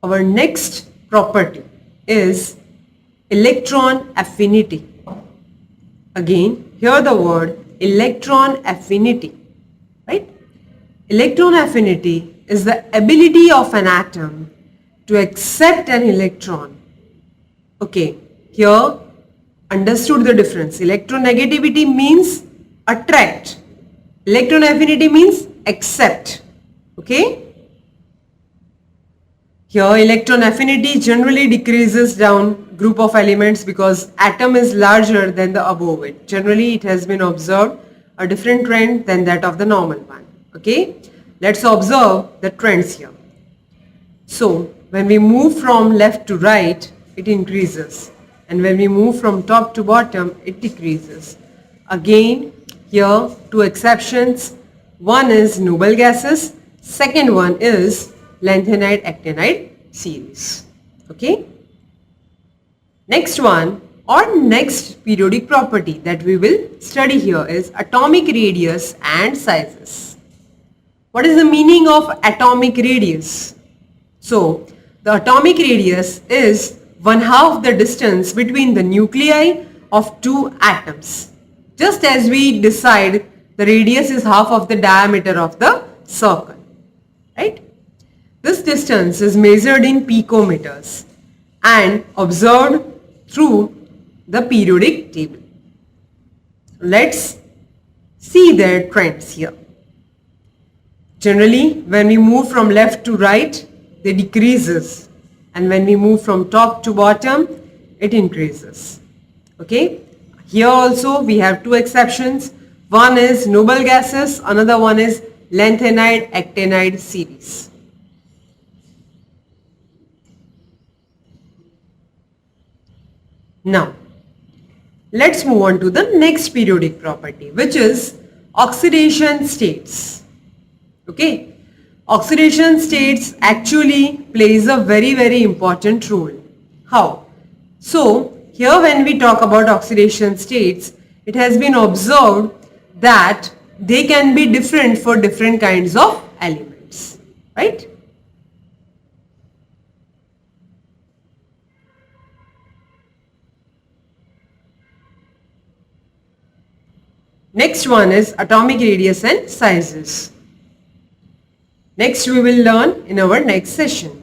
Our next property is electron affinity. Again, hear the word electron affinity, right? Electron affinity is the ability of an atom to accept an electron. Okay, here understood the difference. Electronegativity means attract. Electron affinity means accept. Okay. Here electron affinity generally decreases down group of elements because atom is larger than the above it. Generally it has been observed a different trend than that of the normal one. Okay. Let's observe the trends here. So when we move from left to right, it increases, and when we move from top to bottom, it decreases. Again, here two exceptions. One is noble gases, second one is lanthanide actinide series. Okay. Next one or next periodic property that we will study here is atomic radius and sizes. What is the meaning of atomic radius? So, the atomic radius is 1/2 the distance between the nuclei of two atoms. Just as we decide the radius is half of the diameter of the circle, right? This distance is measured in picometers and observed through the periodic table. Let's see their trends here. Generally, when we move from left to right, they decreases, and when we move from top to bottom, it increases. Okay. Here also we have two exceptions. One is noble gases, another one is lanthanide actinide series. Now, let's move on to the next periodic property, which is oxidation states. Okay, oxidation states actually plays a very important role. How? So, here when we talk about oxidation states, it has been observed that they can be different for different kinds of elements, right? Next one is atomic radius and sizes. Next we will learn in our next session.